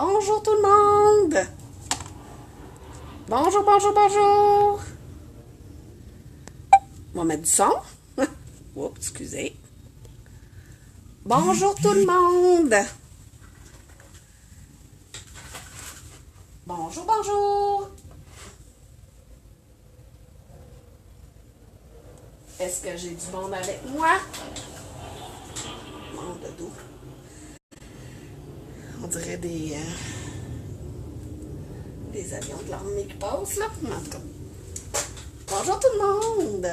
Bonjour tout le monde! Bonjour, bonjour, bonjour! On va mettre du son. Oups, excusez. Bonjour tout le monde! Bonjour, bonjour! Est-ce que j'ai du monde avec moi? Monde de dos. On dirait des avions de l'armée qui passent, là. En tout cas. Bonjour tout le monde!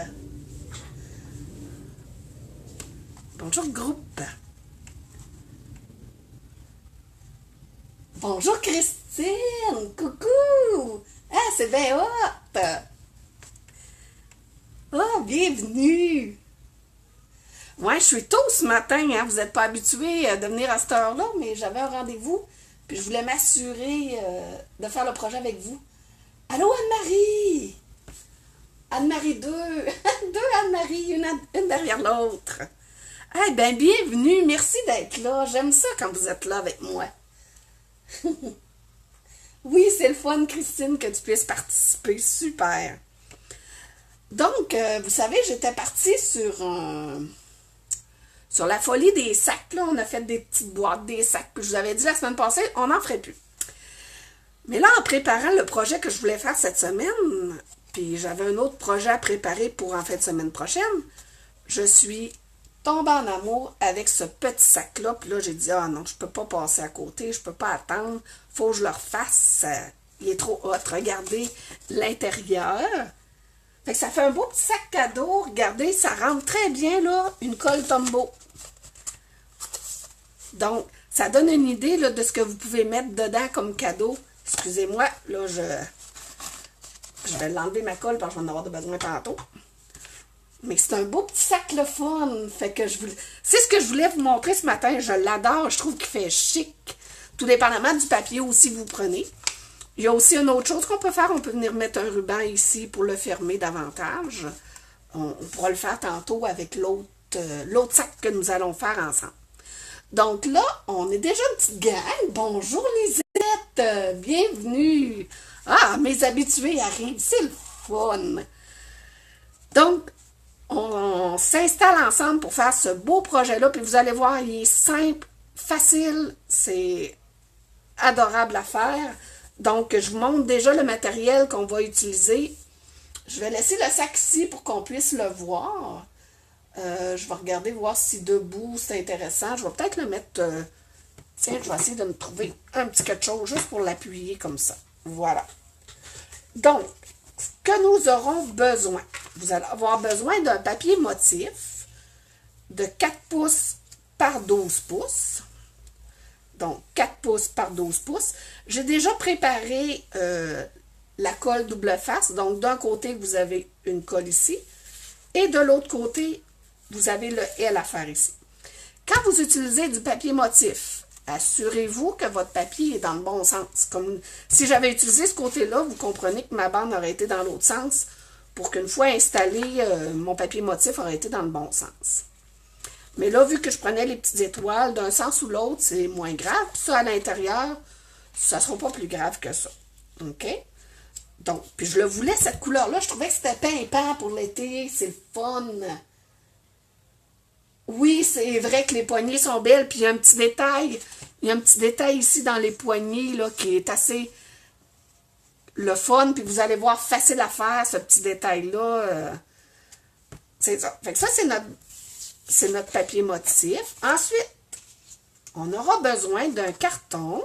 Bonjour groupe! Bonjour Christine! Coucou! Ah, c'est bien hot! Ah, bienvenue! Ouais, je suis tôt ce matin, hein. Vous n'êtes pas habitués de venir à cette heure-là, mais j'avais un rendez-vous, puis je voulais m'assurer de faire le projet avec vous. Allô, Anne-Marie! Anne-Marie 2! Deux Anne-Marie, une derrière l'autre. Eh bien, bienvenue, merci d'être là. J'aime ça quand vous êtes là avec moi. Oui, c'est le fun, Christine, que tu puisses participer. Super. Donc, vous savez, j'étais partie sur la folie des sacs. Là, on a fait des petites boîtes, des sacs. Je vous avais dit la semaine passée, on n'en ferait plus. Mais là, en préparant le projet que je voulais faire cette semaine, puis j'avais un autre projet à préparer pour en fin de semaine prochaine, je suis tombée en amour avec ce petit sac-là. Puis là, j'ai dit, ah non, je peux pas passer à côté, je peux pas attendre, faut que je le refasse. Il est trop hot. Regardez l'intérieur. Fait que ça fait un beau petit sac cadeau. Regardez, ça rentre très bien, là, une colle Tombow. Donc, ça donne une idée là, de ce que vous pouvez mettre dedans comme cadeau. Excusez-moi, là, je vais l'enlever ma colle parce que je vais en avoir besoin tantôt. Mais c'est un beau petit sac le fun. Fait que c'est ce que je voulais vous montrer ce matin. Je l'adore. Je trouve qu'il fait chic. Tout dépendamment du papier aussi que vous prenez. Il y a aussi une autre chose qu'on peut faire. On peut venir mettre un ruban ici pour le fermer davantage. On pourra le faire tantôt avec l'autre sac que nous allons faire ensemble. Donc là, on est déjà une petite gang. Bonjour Lisette, bienvenue. Ah, mes habitués arrivent, c'est le fun. Donc, on s'installe ensemble pour faire ce beau projet-là. Puis vous allez voir, il est simple, facile, c'est adorable à faire. Donc, je vous montre déjà le matériel qu'on va utiliser. Je vais laisser le sac ici pour qu'on puisse le voir. Je vais regarder, voir si debout c'est intéressant. Je vais peut-être le mettre... tiens, je vais essayer de me trouver un petit quelque chose juste pour l'appuyer comme ça. Voilà. Donc, ce que nous aurons besoin. Vous allez avoir besoin d'un papier motif de 4 pouces par 12 pouces. Donc, 4 pouces par 12 pouces. J'ai déjà préparé la colle double face. Donc, d'un côté, vous avez une colle ici. Et de l'autre côté, vous avez le L à faire ici. Quand vous utilisez du papier motif, assurez-vous que votre papier est dans le bon sens. Comme si j'avais utilisé ce côté-là, vous comprenez que ma bande aurait été dans l'autre sens pour qu'une fois installé, mon papier motif aurait été dans le bon sens. Mais là, vu que je prenais les petites étoiles d'un sens ou l'autre, c'est moins grave. Puis ça, à l'intérieur, ça ne sera pas plus grave que ça. OK? Donc, puis je le voulais, cette couleur-là. Je trouvais que c'était pimpant pour l'été. C'est le fun. Oui, c'est vrai que les poignées sont belles. Puis il y a un petit détail. Il y a un petit détail ici dans les poignées là, qui est assez le fun. Puis vous allez voir, facile à faire, ce petit détail-là. C'est ça. Fait que ça, c'est notre papier motif. Ensuite, on aura besoin d'un carton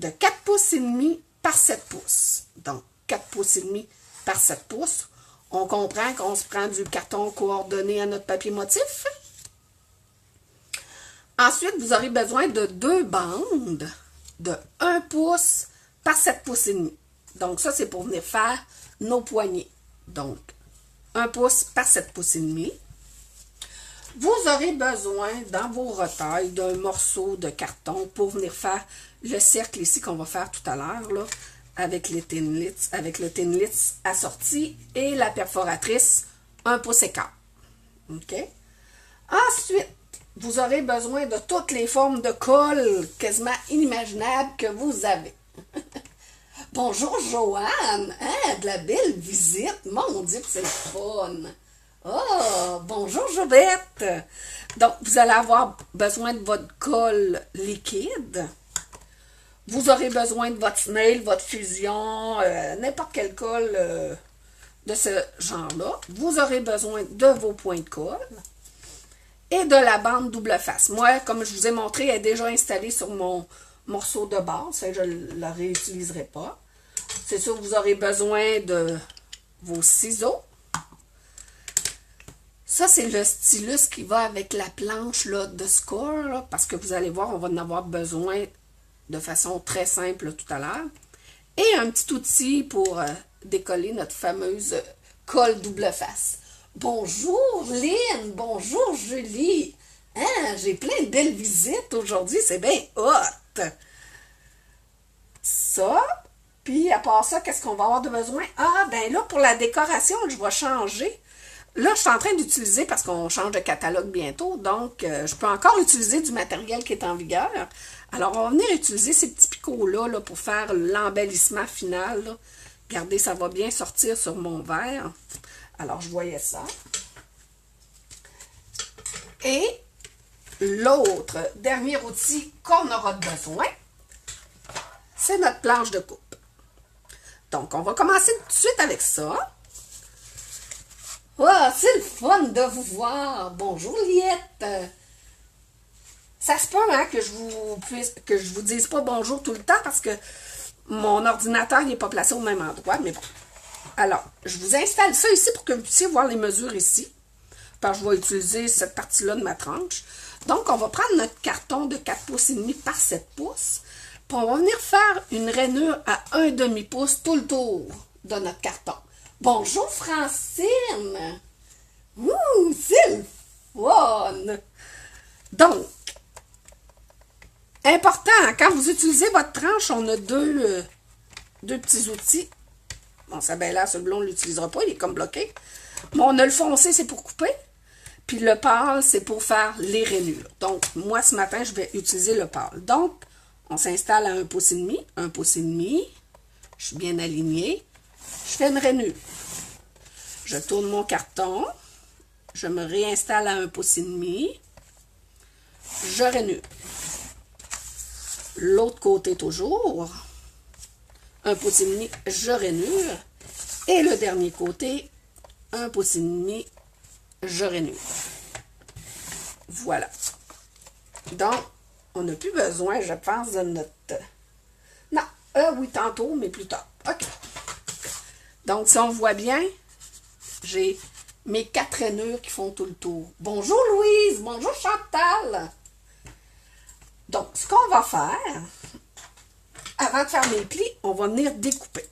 de 4 pouces et demi par 7 pouces. Donc, 4 pouces et demi par 7 pouces. On comprend qu'on se prend du carton coordonné à notre papier motif. Ensuite, vous aurez besoin de 2 bandes de 1 pouce par 7 pouces et demi. Donc, ça, c'est pour venir faire nos poignées. Donc, 1 pouce par 7 pouces et demi. Vous aurez besoin, dans vos retailles, d'un morceau de carton pour venir faire le cercle ici qu'on va faire tout à l'heure, là, avec le Thinlits assorti et la perforatrice 1 pouce et quart. OK? Ensuite, vous aurez besoin de toutes les formes de colle quasiment inimaginables que vous avez. Bonjour Joanne, hein, de la belle visite, mon Dieu que c'est le fun. Oh, bonjour Jovette. Donc, vous allez avoir besoin de votre colle liquide. Vous aurez besoin de votre snail, votre fusion, n'importe quelle colle de ce genre-là. Vous aurez besoin de vos points de colle et de la bande double face. Moi, comme je vous ai montré, elle est déjà installée sur mon morceau de base. Je ne la réutiliserai pas. C'est sûr que vous aurez besoin de vos ciseaux. Ça, c'est le stylus qui va avec la planche là, de score, là, parce que vous allez voir, on va en avoir besoin de façon très simple tout à l'heure. Et un petit outil pour décoller notre fameuse colle double face. Bonjour Lynn, bonjour Julie. Hein, j'ai plein de belles visites aujourd'hui, c'est bien hot. Ça, puis à part ça, qu'est-ce qu'on va avoir de besoin? Ah, ben là, pour la décoration, je vais changer. Là, je suis en train d'utiliser, parce qu'on change de catalogue bientôt, donc je peux encore utiliser du matériel qui est en vigueur. Alors, on va venir utiliser ces petits picots-là là, pour faire l'embellissement final. Là. Regardez, ça va bien sortir sur mon verre. Alors, je voyais ça. Et l'autre dernier outil qu'on aura besoin, c'est notre planche de coupe. Donc, on va commencer tout de suite avec ça. Oh, c'est le fun de vous voir. Bonjour Liette. Ça se peut hein, que je vous dise pas bonjour tout le temps parce que mon ordinateur n'est pas placé au même endroit, mais bon. Alors, je vous installe ça ici pour que vous puissiez voir les mesures ici. Parce que je vais utiliser cette partie-là de ma tranche. Donc, on va prendre notre carton de 4 pouces et demi par 7 pouces. Puis on va venir faire une rainure à 1/2 pouce tout le tour de notre carton. Bonjour Francine! Ouh, c'est le fun! Donc, important, quand vous utilisez votre tranche, on a deux petits outils. Bon, ça ben là, celui-là, on ne l'utilisera pas, il est comme bloqué. Mais on a le foncé, c'est pour couper. Puis le pâle, c'est pour faire les rainures. Donc, moi, ce matin, je vais utiliser le pâle. Donc, on s'installe à 1 pouce et demi, 1 pouce et demi. Je suis bien alignée. Je fais une rainure. Je tourne mon carton. Je me réinstalle à 1 pouce et demi. Je rainure. L'autre côté toujours. 1 pouce et demi, je rainure. Et le dernier côté, 1 pouce et demi, je rainure. Voilà. Donc, on n'a plus besoin, je pense, de notre... Non, oui, tantôt, mais plus tard. OK. Donc, si on voit bien, j'ai mes 4 rainures qui font tout le tour. Bonjour Louise, bonjour Chantal. Donc, ce qu'on va faire, avant de faire mes plis, on va venir découper.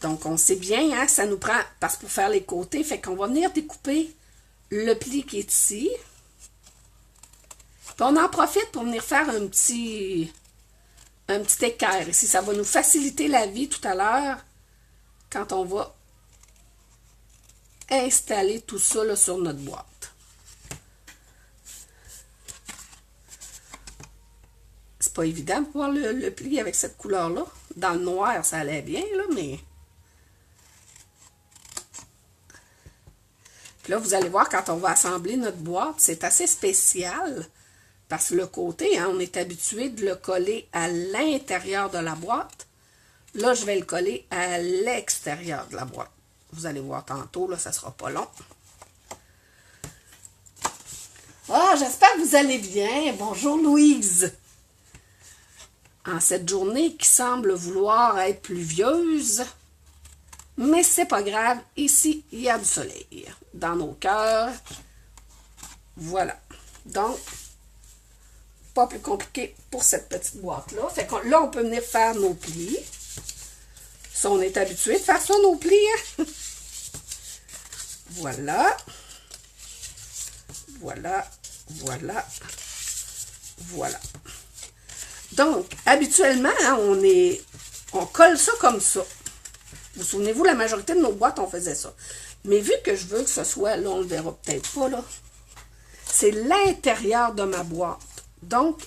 Donc, on sait bien, hein, ça nous prend, parce que pour faire les côtés, fait qu'on va venir découper le pli qui est ici. Puis on en profite pour venir faire un petit équerre ici. Ça va nous faciliter la vie tout à l'heure quand on va installer tout ça là, sur notre boîte. C'est pas évident de voir le pli avec cette couleur-là. Dans le noir, ça allait bien, là, mais... Puis là, vous allez voir, quand on va assembler notre boîte, c'est assez spécial. Parce que le côté, hein, on est habitué de le coller à l'intérieur de la boîte. Là, je vais le coller à l'extérieur de la boîte. Vous allez voir tantôt, là, ça sera pas long. Ah, j'espère que vous allez bien. Bonjour Louise. En cette journée qui semble vouloir être pluvieuse, mais c'est pas grave. Ici, il y a du soleil dans nos cœurs. Voilà. Donc, pas plus compliqué pour cette petite boîte-là. Fait que là, on peut venir faire nos plis. Ça, on est habitué de faire ça, nos plis. Hein? Voilà. Voilà. Voilà. Voilà. Donc, habituellement, hein, on colle ça comme ça. Vous souvenez-vous, la majorité de nos boîtes, on faisait ça. Mais vu que je veux que ce soit, là, on le verra peut-être pas, là. c'est l'intérieur de ma boîte. Donc,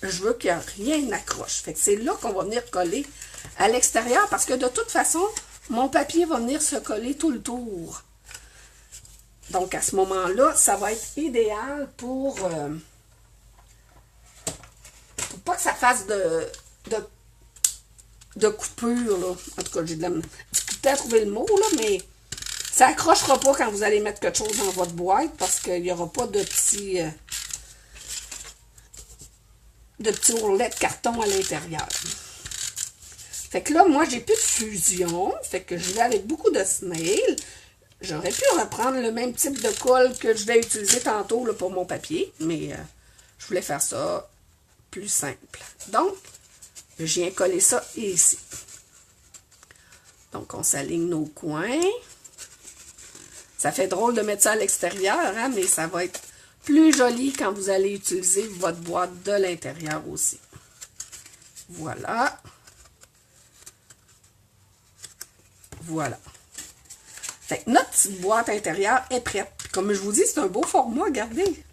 je veux qu'il n'y ait rien n'accroche. Fait que c'est là qu'on va venir coller à l'extérieur parce que de toute façon, mon papier va venir se coller tout le tour. Donc, à ce moment-là, ça va être idéal pour pas que ça fasse de coupure, là. En tout cas, j'ai de la difficulté à trouver le mot, là, mais ça accrochera pas quand vous allez mettre quelque chose dans votre boîte parce qu'il n'y aura pas de petits ourlets de carton à l'intérieur. Fait que là, moi, j'ai plus de fusion. Fait que je vais avec beaucoup de snail. J'aurais pu reprendre le même type de colle que je vais utiliser tantôt là, pour mon papier, mais je voulais faire ça plus simple. Donc, je viens coller ça ici. Donc, on s'aligne nos coins. Ça fait drôle de mettre ça à l'extérieur, hein, mais ça va être plus joli quand vous allez utiliser votre boîte de l'intérieur aussi. Voilà. Voilà. Fait que notre petite boîte intérieure est prête. Puis comme je vous dis, c'est un beau format, regardez.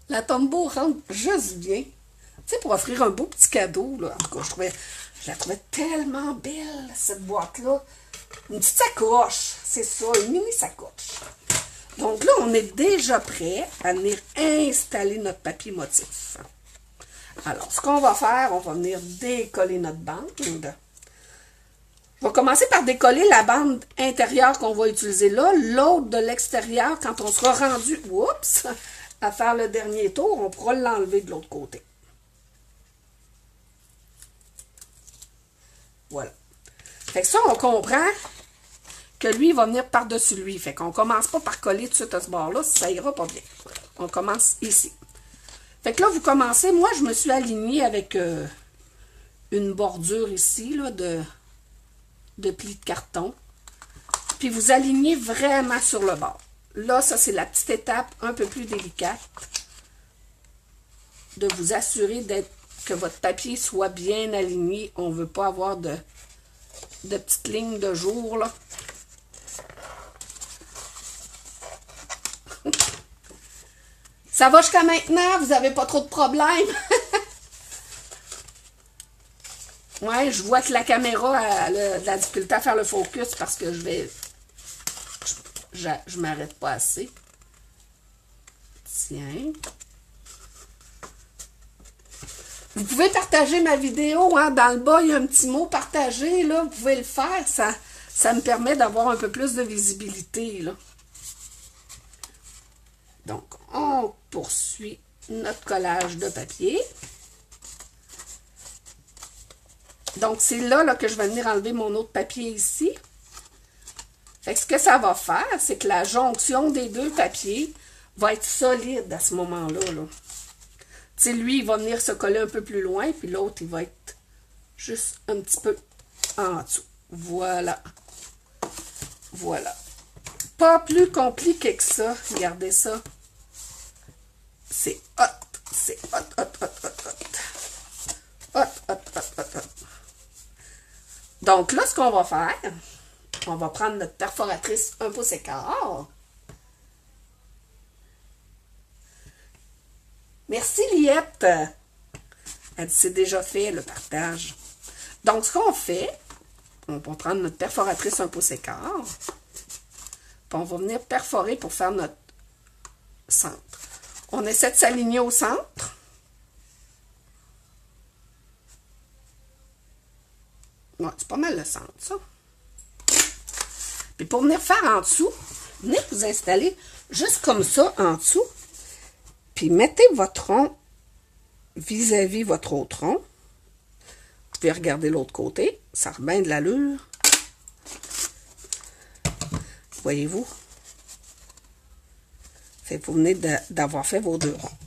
La Tombow rentre juste bien. Tu sais, pour offrir un beau petit cadeau, là. En tout cas, je la trouvais tellement belle, cette boîte-là. Une petite sacoche, c'est ça, une mini sacoche. Donc là, on est déjà prêt à venir installer notre papier motif. Alors, ce qu'on va faire, on va venir décoller notre bande. Je vais commencer par décoller la bande intérieure qu'on va utiliser là. L'autre de l'extérieur, quand on sera rendu, oups, à faire le dernier tour, on pourra l'enlever de l'autre côté. Voilà. Fait que ça, on comprend que lui, il va venir par-dessus lui. Fait qu'on commence pas par coller tout de suite à ce bord-là, ça ira pas bien. On commence ici. Fait que là, vous commencez, moi, je me suis alignée avec une bordure ici, là, de plis de carton. Puis vous alignez vraiment sur le bord. Là, ça, c'est la petite étape un peu plus délicate de vous assurer que votre papier soit bien aligné. On ne veut pas avoir de petites lignes de jour, là. Ça va jusqu'à maintenant? Vous n'avez pas trop de problèmes? Ouais, je vois que la caméra a de la difficulté à faire le focus parce que je m'arrête pas assez. Tiens. Vous pouvez partager ma vidéo, hein, dans le bas, il y a un petit mot partager, là, vous pouvez le faire, ça me permet d'avoir un peu plus de visibilité, là. Donc, on poursuit notre collage de papier. Donc, c'est là que je vais venir enlever mon autre papier ici. Fait que ce que ça va faire, c'est que la jonction des deux papiers va être solide à ce moment-là, là. Tu sais, lui, il va venir se coller un peu plus loin, puis l'autre, il va être juste un petit peu en dessous. Voilà. Voilà. Pas plus compliqué que ça. Regardez ça. C'est hot. C'est hot, hot, hot, hot, hot. Hot, hot, hot, hot, hot. Donc là, ce qu'on va faire, on va prendre notre perforatrice 1 pouce et quart. Merci, Liette. Elle dit, c'est déjà fait, le partage. Donc, ce qu'on fait, on va prendre notre perforatrice 1 pouce et quart. Puis on va venir perforer pour faire notre centre. On essaie de s'aligner au centre. Ouais, c'est pas mal le centre, ça. Puis pour venir faire en dessous, venez vous installer juste comme ça en dessous. Puis mettez votre rond vis-à-vis votre autre rond. Vous pouvez regarder l'autre côté. Ça a bien de l'allure. Voyez-vous? Fait que vous venez d'avoir fait vos deux ronds.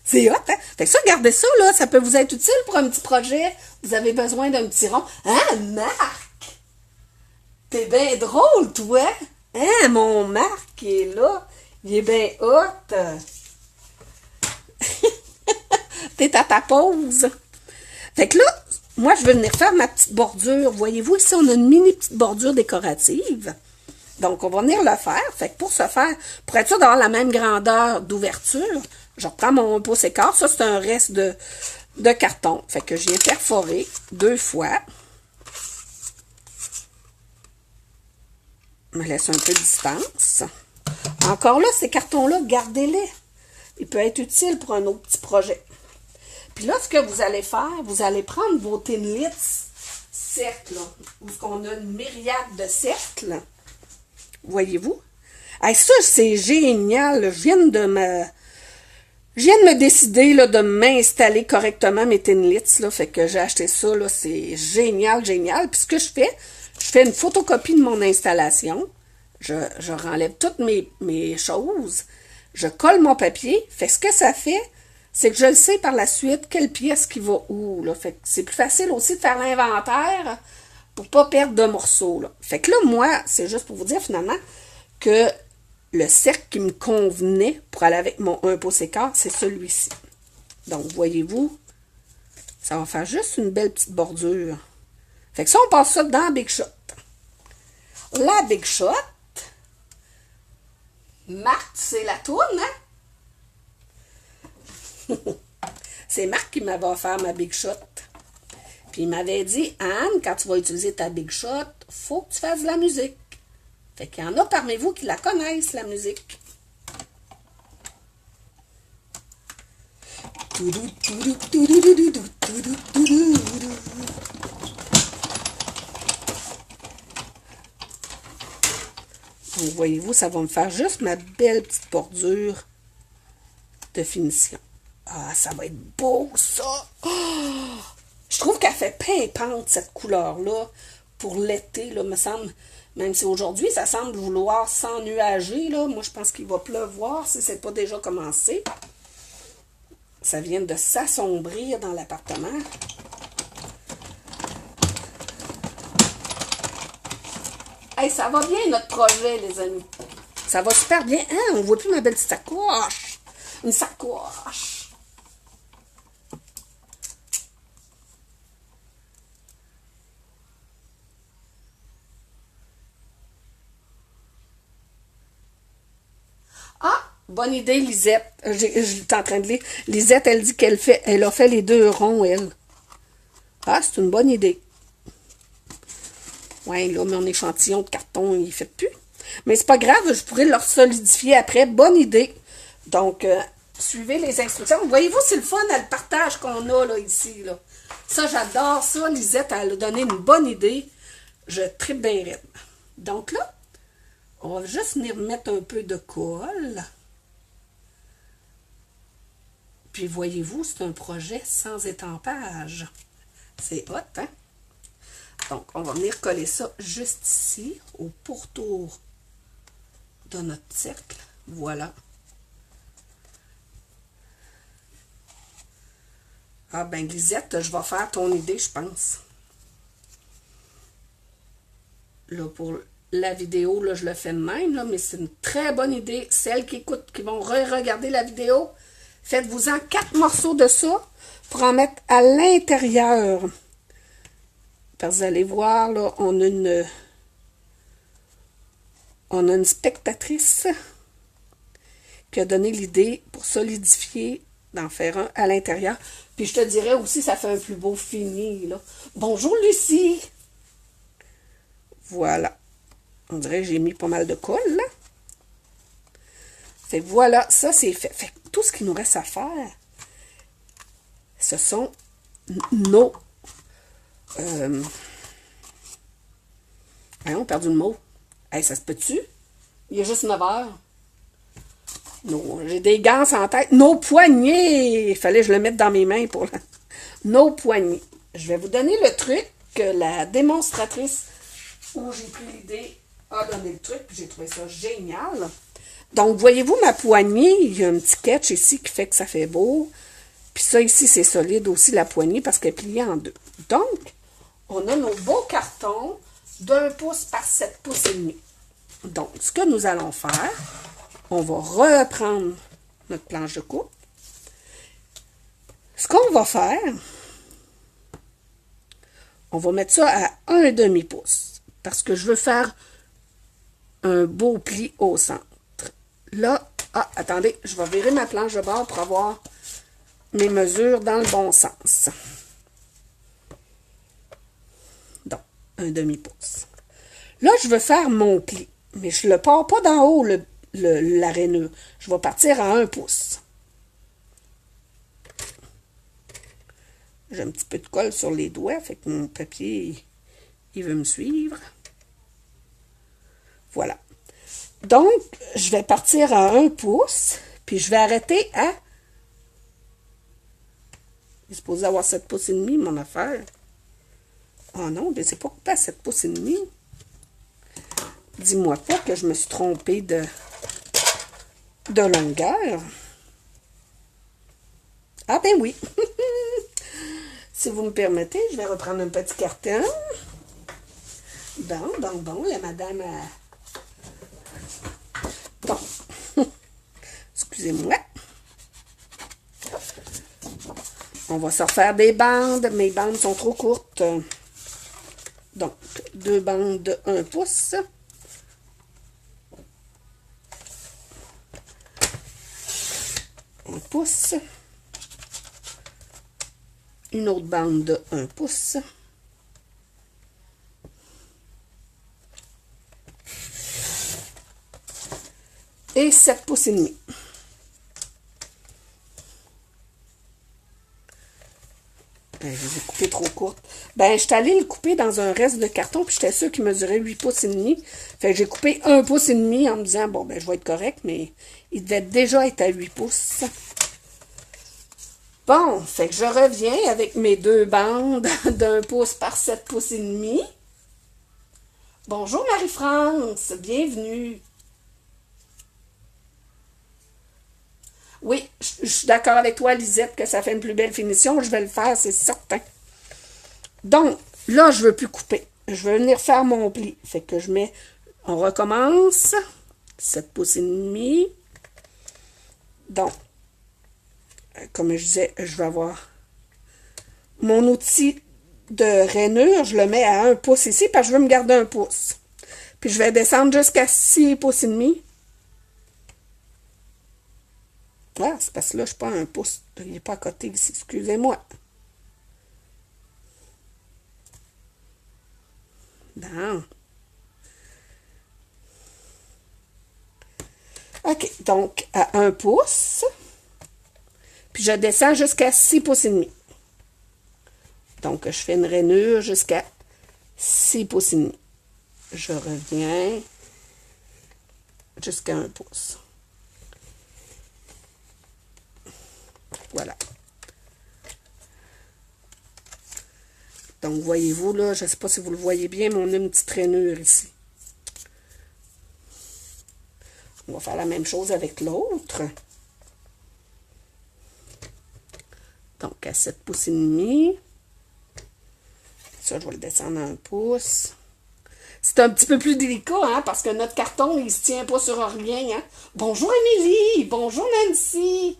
C'est hot, hein? Fait que ça, regardez ça, là. Ça peut vous être utile pour un petit projet. Vous avez besoin d'un petit rond. Hein, Marc? T'es bien drôle, toi. Hein, mon Marc qui est là. Il est bien hot. T'es à ta pause. Fait que là, moi, je vais venir faire ma petite bordure. Voyez-vous, ici, on a une mini petite bordure décorative. Donc, on va venir le faire. Fait que pour ce faire, pour être sûr d'avoir la même grandeur d'ouverture, je reprends mon 1 pouce et quart. Ça, c'est un reste de carton. Fait que je viens perforer 2 fois. Je me laisse un peu de distance. Encore là, ces cartons-là, gardez-les. Il peut être utile pour un autre petit projet. Puis là, ce que vous allez faire, vous allez prendre vos Thinlits cercles, où on a une myriade de cercles. Voyez-vous? Hey, ça, c'est génial. Je viens de me décider là, de m'installer correctement mes Thinlits. Là, fait que j'ai acheté ça. Là, c'est génial, génial. Puis ce que je fais une photocopie de mon installation. Je renlève toutes mes choses. Je colle mon papier. Fait que ce que ça fait, c'est que je le sais par la suite quelle pièce qui va où. Là. Fait que c'est plus facile aussi de faire l'inventaire pour pas perdre de morceaux. Là. Fait que là, moi, c'est juste pour vous dire finalement que le cercle qui me convenait pour aller avec mon 1 pouce et quart, c'est celui-ci. Donc, voyez-vous, ça va faire juste une belle petite bordure. Fait que ça, on passe ça dans Big Shot. La Big Shot, Marc, c'est la tourne, hein? C'est Marc qui m'avait offert ma Big Shot. Puis il m'avait dit, Anne, quand tu vas utiliser ta Big Shot, faut que tu fasses de la musique. Fait qu'il y en a parmi vous qui la connaissent, la musique. Donc, voyez-vous, ça va me faire juste ma belle petite bordure de finition. Ah, ça va être beau, ça! Oh! Je trouve qu'elle fait pimpante, cette couleur-là, pour l'été, là, me semble. Même si aujourd'hui, ça semble vouloir s'ennuager, là. Moi, je pense qu'il va pleuvoir si c'est pas déjà commencé. Ça vient de s'assombrir dans l'appartement. Hey, ça va bien, notre projet, les amis. Ça va super bien. Hein? On voit plus ma belle petite sacoche. Une sacoche. Ah, bonne idée, Lisette. J'étais en train de lire. Lisette, elle dit elle a fait les 2 ronds, elle. Ah, c'est une bonne idée. Ouais, là, mon échantillon de carton, il ne fait plus. Mais c'est pas grave, je pourrais le solidifier après. Bonne idée. Donc, suivez les instructions. Voyez-vous, c'est le fun, le partage qu'on a là, ici. Là. Ça, j'adore ça. Lisette, elle a donné une bonne idée. Je tripe bien raide. Donc là, on va juste venir mettre un peu de colle. Puis voyez-vous, c'est un projet sans étampage. C'est hot, hein? Donc, on va venir coller ça juste ici, au pourtour de notre cercle. Voilà. Ah ben, Lisette, je vais faire ton idée, je pense. Là, pour la vidéo, là, je le fais de même, là, mais c'est une très bonne idée. Celles qui écoutent, qui vont re-regarder la vidéo, faites-vous-en 4 morceaux de ça pour en mettre à l'intérieur. Parce que vous allez voir, là, on a une spectatrice qui a donné l'idée pour solidifier, d'en faire un à l'intérieur. Puis je te dirais aussi, ça fait un plus beau fini, là. Bonjour, Lucie! Voilà. On dirait que j'ai mis pas mal de colle, là. Fait que voilà, ça c'est fait. Fait que tout ce qu'il nous reste à faire, ce sont nos... on a perdu le mot. Hey, ça se peut-tu? Il est juste 9 heures. J'ai des gants en tête. Nos poignets! Il fallait que je le mette dans mes mains pour la... Nos poignets. Je vais vous donner le truc que la démonstratrice où j'ai pris l'idée a donné le truc, puis j'ai trouvé ça génial. Donc, voyez-vous ma poignée, il y a un petit catch ici qui fait que ça fait beau. Puis ça ici, c'est solide aussi, la poignée, parce qu'elle est pliée en 2. Donc, on a nos beaux cartons d'1 pouce par 7 pouces et demi. Donc, ce que nous allons faire, on va reprendre notre planche de coupe. Ce qu'on va faire, on va mettre ça à 1,5 pouce. Parce que je veux faire un beau pli au centre. Là, attendez, je vais virer ma planche de bord pour avoir mes mesures dans le bon sens. Donc, un demi-pouce. Là, je veux faire mon pli, mais je ne le pars pas d'en haut, la rainure. Je vais partir à 1 pouce. J'ai un petit peu de colle sur les doigts, fait que mon papier, il veut me suivre. Voilà. Donc, je vais partir à 1 pouce, puis je vais arrêter à... Il est supposé avoir 7 pouces et demi, mon affaire. Oh non, mais c'est pas coupé à 7 pouces et demi. Dis-moi pas que je me suis trompée de longueur. Ah ben oui. Si vous me permettez, je vais reprendre un petit carton. Bon, la madame a... Bon. Excusez-moi. On va se refaire des bandes. Mes bandes sont trop courtes. Donc, 2 bandes de 1 pouce. Un pouce. Une autre bande de 1 pouce. Et 7 pouces et demi. Je les ai coupées trop courtes. Ben, je suis allée le couper dans un reste de carton, puis j'étais sûre qu'il mesurait 8 pouces et demi. Fait que j'ai coupé 1 pouce et demi en me disant, bon, ben, je vais être correct, mais il devait déjà être à 8 pouces. Bon, fait que je reviens avec mes 2 bandes d'1 pouce par 7 pouces et demi. Bonjour Marie-France, bienvenue. Oui, je suis d'accord avec toi, Lisette, que ça fait une plus belle finition. Je vais le faire, c'est certain. Donc, là, je ne veux plus couper. Je veux venir faire mon pli. Fait que je mets... On recommence. 7 pouces et demi. Donc, comme je disais, je vais avoir mon outil de rainure. Je le mets à 1 pouce ici parce que je veux me garder 1 pouce. Puis, je vais descendre jusqu'à 6 pouces et demi. Ah, c'est parce que là, je ne suis pas à 1 pouce. Il n'est pas à côté ici. Excusez-moi. Bon. OK. Donc, à 1 pouce. Puis, je descends jusqu'à 6 pouces et demi. Donc, je fais une rainure jusqu'à 6 pouces et demi. Je reviens jusqu'à 1 pouce. Voilà. Donc, voyez-vous, là, je ne sais pas si vous le voyez bien, mais on a une petite rainure ici. On va faire la même chose avec l'autre. Donc, à 7 pouces et demi. Ça, je vais le descendre à 1 pouce. C'est un petit peu plus délicat, hein, parce que notre carton, il ne se tient pas sur rien, hein. Bonjour, Émilie! Bonjour, Nancy!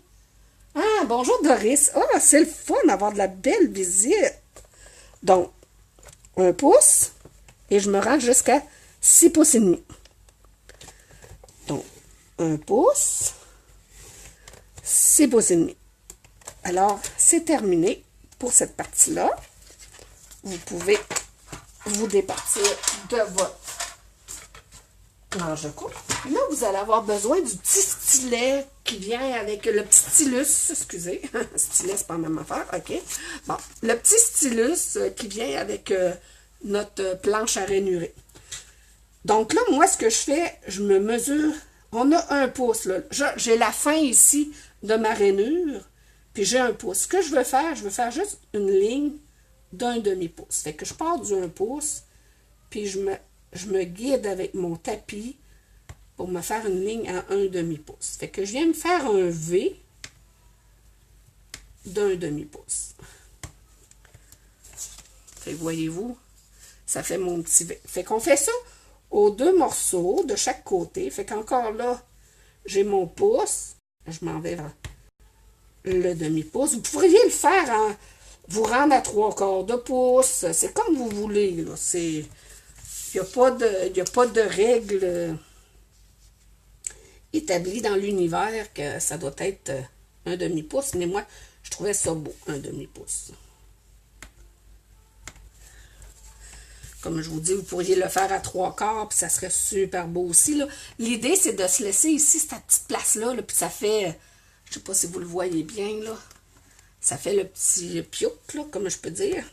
Ah, bonjour Doris. Ah, c'est le fun d'avoir de la belle visite. Donc, 1 pouce et je me rends jusqu'à 6 pouces et demi. Donc, 1 pouce, 6 pouces et demi. Alors, c'est terminé pour cette partie-là. Vous pouvez vous départir de votre planche de cours. Là, vous allez avoir besoin du petit stylet qui vient avec le petit stylus. Excusez, stylet, c'est pas la même affaire. OK. Bon, le petit stylus qui vient avec notre planche à rainurer. Donc là, moi, ce que je fais, je me mesure. On a 1 pouce, là. J'ai la fin ici de ma rainure, puis j'ai 1 pouce. Ce que je veux faire juste une ligne d'1 demi-pouce. Fait que je pars du 1 pouce, puis je me guide avec mon tapis pour me faire une ligne à 1 demi-pouce. Fait que je viens me faire un V d'1 demi-pouce. Fait que voyez-vous, ça fait mon petit V. Fait qu'on fait ça aux 2 morceaux de chaque côté. Fait qu'encore là, j'ai mon pouce. Je m'en vais vers le demi-pouce. Vous pourriez le faire en vous rendre à 3/4 de pouce. C'est comme vous voulez, là. Il n'y a pas de règle établi dans l'univers que ça doit être un demi-pouce, mais moi, je trouvais ça beau, un demi-pouce. Comme je vous dis, vous pourriez le faire à 3/4, puis ça serait super beau aussi. L'idée, c'est de se laisser ici, cette petite place-là, puis ça fait, je sais pas si vous le voyez bien, là, ça fait le petit piouk, là, comme je peux dire.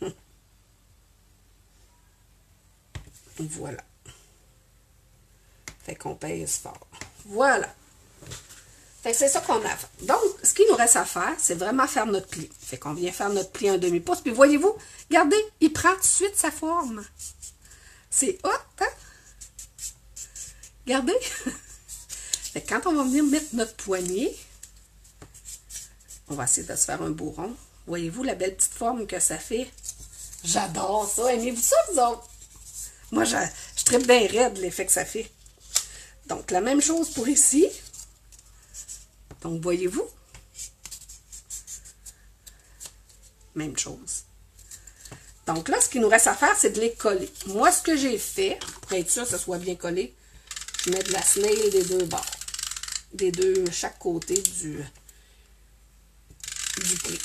Voilà. Fait qu'on pèse fort. Voilà. Fait que c'est ça qu'on a fait. Donc, ce qu'il nous reste à faire, c'est vraiment faire notre pli. Fait qu'on vient faire notre pli un demi-pouce. Puis voyez-vous, regardez, il prend tout de suite sa forme. C'est hot, hein? Regardez. Fait que quand on va venir mettre notre poignée, on va essayer de se faire un beau rond. Voyez-vous la belle petite forme que ça fait? J'adore ça. Aimez-vous ça, vous autres? Moi, je tripe bien raide l'effet que ça fait. Donc, la même chose pour ici. Donc, voyez-vous? Même chose. Donc là, ce qu'il nous reste à faire, c'est de les coller. Moi, ce que j'ai fait, pour être sûr que ce soit bien collé, je mets de la snail des deux bords. Des deux, chaque côté du pli.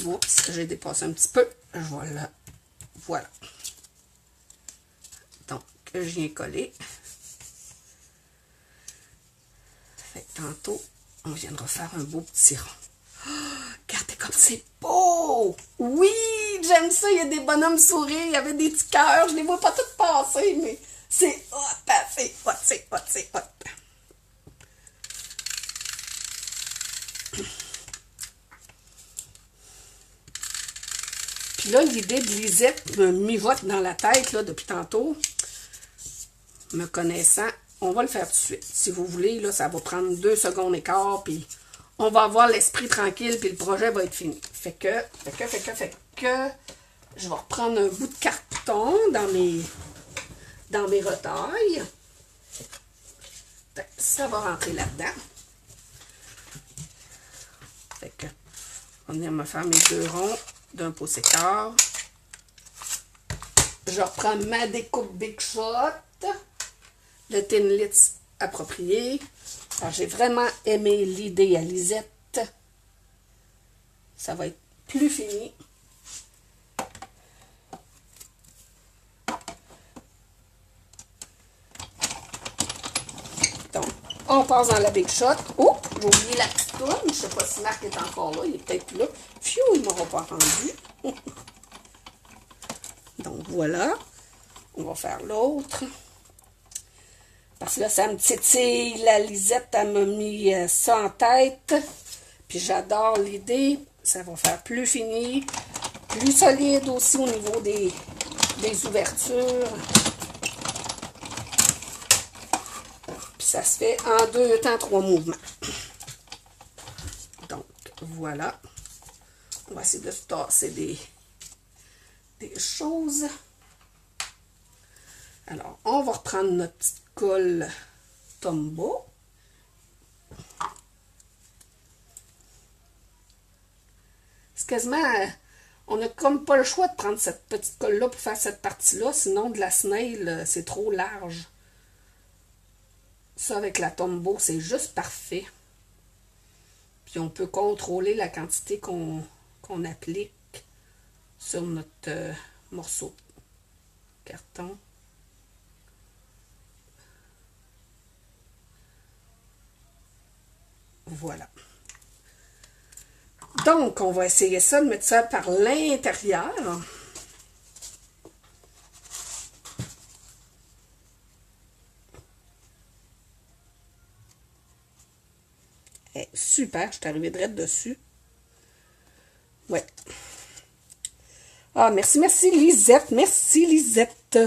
Oups, j'ai dépassé un petit peu. Voilà. Voilà. Donc, je viens coller. Fait que tantôt, on viendra faire un beau petit rond. Oh, regardez comme c'est beau! Oui, j'aime ça. Il y a des bonhommes sourires, il y avait des petits cœurs. Je les vois pas toutes passer, mais c'est hot, c'est hot, c'est hot, c'est hot. Puis là, l'idée de Lisette me mijote dans la tête là, depuis tantôt. Me connaissant, on va le faire tout de suite. Si vous voulez, là, ça va prendre 2 secondes et quart, puis on va avoir l'esprit tranquille, puis le projet va être fini. Fait que, je vais reprendre un bout de carton dans mes retailles. Ça va rentrer là-dedans. Fait que, on va venir me faire mes 2 ronds d'un pouce et quart. Je reprends ma découpe Big Shot. Le Thinlits approprié. Alors, j'ai vraiment aimé l'idée à Lisette. Ça va être plus fini. Donc, on passe dans la Big Shot. Oh, j'ai oublié la petite toune. Je ne sais pas si Marc est encore là. Il est peut-être là. Pfiou, il ne m'aura pas rendu. Donc, voilà. On va faire l'autre. Parce que là, ça me titille. La Lisette, elle m'a mis ça en tête. Puis j'adore l'idée. Ça va faire plus fini. Plus solide aussi au niveau des ouvertures. Puis ça se fait en 2 temps, 3 mouvements. Donc, voilà. On va essayer de se tasser des choses. Alors, on va reprendre notre petite colle Tombow. C'est quasiment... on n'a comme pas le choix de prendre cette petite colle-là pour faire cette partie-là, sinon de la snail, c'est trop large. Ça, avec la Tombow, c'est juste parfait. Puis on peut contrôler la quantité qu'on applique sur notre morceau de carton. Voilà. Donc, on va essayer ça, de mettre ça par l'intérieur. Eh, super, je suis arrivée direct dessus. Ouais. Ah, merci, merci Lisette. Merci Lisette.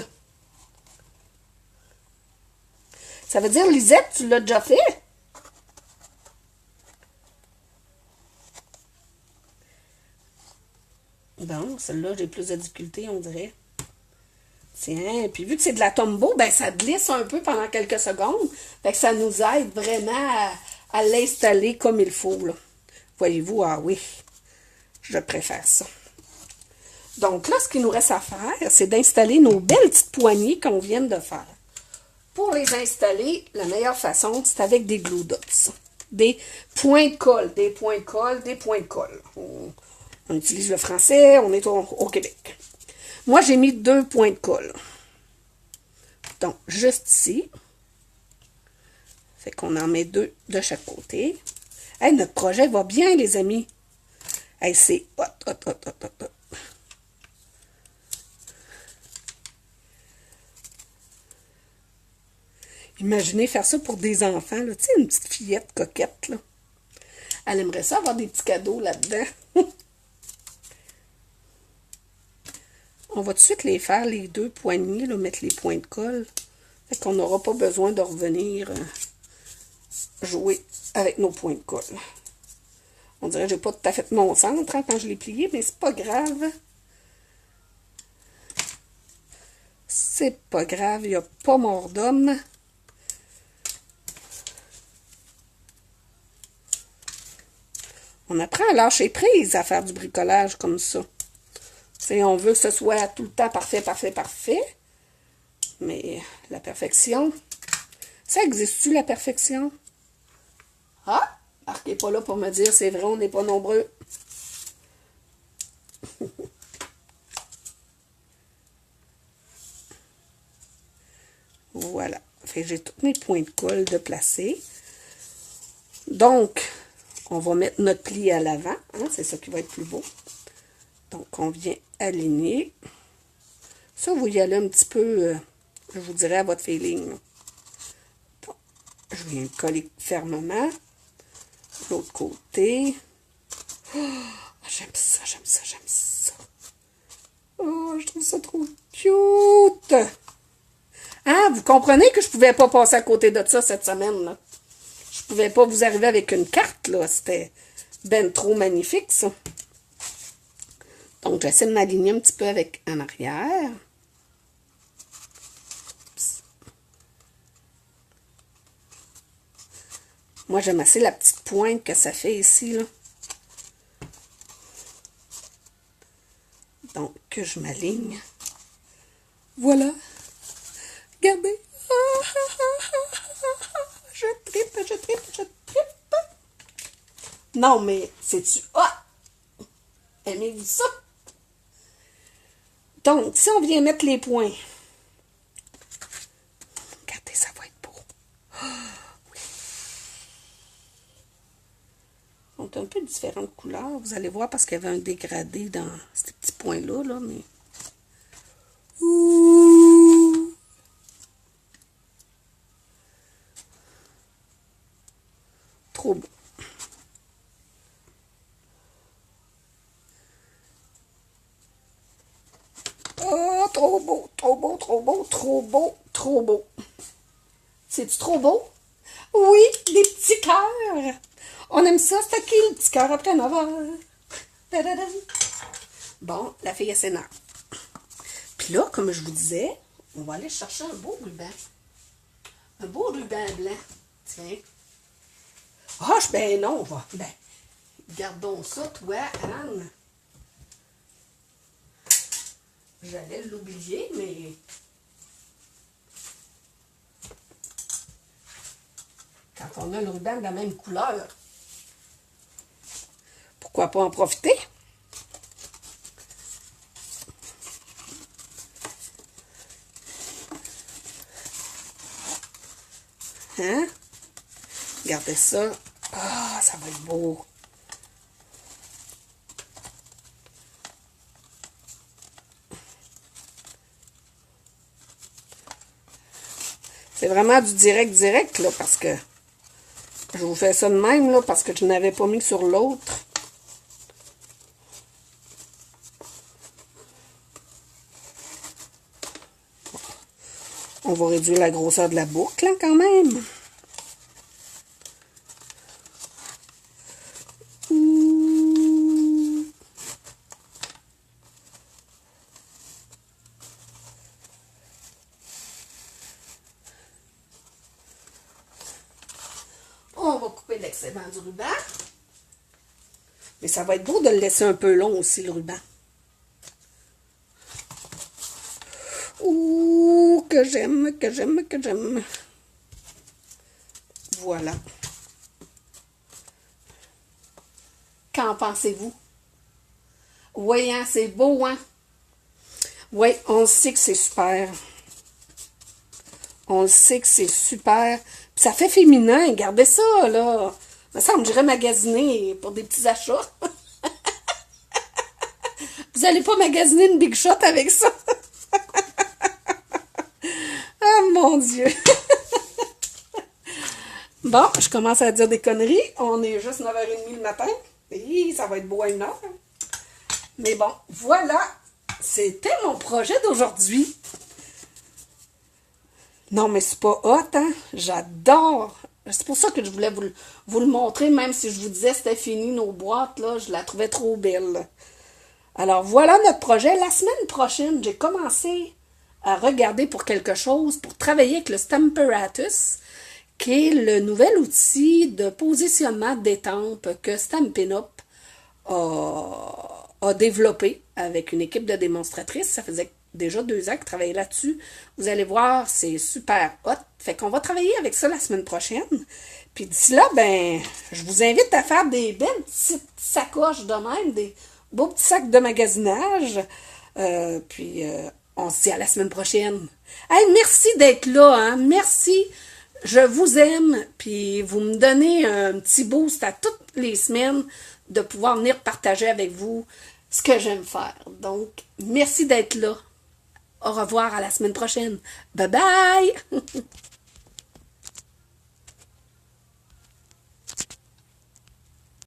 Ça veut dire, Lisette, tu l'as déjà fait? Bon, celle-là, j'ai plus de difficulté, on dirait. Tiens, puis vu que c'est de la Tombow, ben ça glisse un peu pendant quelques secondes. Fait que ça nous aide vraiment à l'installer comme il faut, là. Voyez-vous, ah oui, je préfère ça. Donc là, ce qu'il nous reste à faire, c'est d'installer nos belles petites poignées qu'on vient de faire. Pour les installer, la meilleure façon, c'est avec des glue dots. Des points de colle, des points de colle, des points de colle. On utilise le français, on est au Québec. Moi, j'ai mis 2 points de colle. Donc, juste ici. Fait qu'on en met 2 de chaque côté. Hey, notre projet va bien, les amis. Hey, c'est hot, hot, hot, hot, hot, hot. Imaginez faire ça pour des enfants, là. Tu sais, une petite fillette coquette, là. Elle aimerait ça avoir des petits cadeaux là-dedans. On va tout de suite les faire, les 2 poignées, là, mettre les points de colle. Fait qu'on n'aura pas besoin de revenir jouer avec nos points de colle. On dirait que j'ai pas tout à fait mon centre quand je l'ai plié, mais c'est pas grave. C'est pas grave, il n'y a pas mort d'homme. On apprend à lâcher prise à faire du bricolage comme ça. T'sais, on veut que ce soit tout le temps parfait, parfait, parfait. Mais la perfection, ça existe-tu la perfection? Ah, Marc n'est pas là pour me dire c'est vrai, on n'est pas nombreux. Voilà. Fait que j'ai tous mes points de colle de placer. Donc, on va mettre notre pli à l'avant. Hein, c'est ça qui va être plus beau. Donc, on vient aligner. Ça, vous y allez un petit peu, je vous dirais, à votre feeling. Donc, je viens coller fermement. L'autre côté. Oh, j'aime ça, j'aime ça, j'aime ça. Oh, je trouve ça trop cute. Ah, vous comprenez que je pouvais pas passer à côté de ça cette semaine, là. Je pouvais pas vous arriver avec une carte, là. C'était ben trop magnifique, ça. Donc, j'essaie de m'aligner un petit peu avec en arrière. Moi, j'aime assez la petite pointe que ça fait ici, là. Donc, que je m'aligne. Voilà. Regardez. Je trippe, je trippe, je trippe. Non, mais c'est-tu... Ah! Aimez-vous ça? Donc, si on vient mettre les points. Regardez, ça va être beau. Oui. Ils sont un peu différentes couleurs. Vous allez voir parce qu'il y avait un dégradé dans ces petits points-là, là, mais... Ouh! Trop beau. Oh, trop beau, trop beau, trop beau, trop beau, trop beau. C'est-tu trop beau? Oui, des petits cœurs. On aime ça, c'est qui le petit cœur après 9 heures? Bon, la fille, elle s'énerve. Puis là, comme je vous disais, on va aller chercher un beau ruban. Un beau ruban blanc. Tiens. Ah, ben non, ben, gardons ça, toi, Anne. J'allais l'oublier, mais... Quand on a le ruban de la même couleur, pourquoi pas en profiter? Hein? Regardez ça. Ah, ça va être beau. C'est vraiment du direct, là, parce que je vous fais ça de même, là, parce que je n'avais pas mis sur l'autre. On va réduire la grosseur de la boucle, hein, quand même. On va couper l'excédent du ruban. Mais ça va être beau de le laisser un peu long aussi, le ruban. Ouh, que j'aime, que j'aime, que j'aime. Voilà. Qu'en pensez-vous? Oui, hein, c'est beau, hein? Oui, on le sait que c'est super. On le sait que c'est super. Puis ça fait féminin, regardez ça, là. Ça me dirait magasiner pour des petits achats. Vous allez pas magasiner une Big Shot avec ça? Ah, mon Dieu! Bon, je commence à dire des conneries. On est juste 9h30 le matin. Et ça va être beau à 1h. Mais bon, voilà. C'était mon projet d'aujourd'hui. Non, mais c'est pas hot, hein? J'adore. C'est pour ça que je voulais vous le montrer, même si je vous disais que c'était fini, nos boîtes, là. Je la trouvais trop belle. Alors, voilà notre projet. La semaine prochaine, j'ai commencé à regarder pour quelque chose, pour travailler avec le Stamparatus, qui est le nouvel outil de positionnement d'étampes que Stampin' Up a développé avec une équipe de démonstratrices. Ça faisait déjà 2 ans que je travaillais là-dessus. Vous allez voir, c'est super hot. Fait qu'on va travailler avec ça la semaine prochaine. Puis d'ici là, ben, je vous invite à faire des belles petites sacoches de même, des beaux petits sacs de magasinage. Puis on se dit à la semaine prochaine. Hey, merci d'être là, hein. Merci. Je vous aime. Puis vous me donnez un petit boost à toutes les semaines de pouvoir venir partager avec vous ce que j'aime faire. Donc, merci d'être là. Au revoir à la semaine prochaine. Bye bye!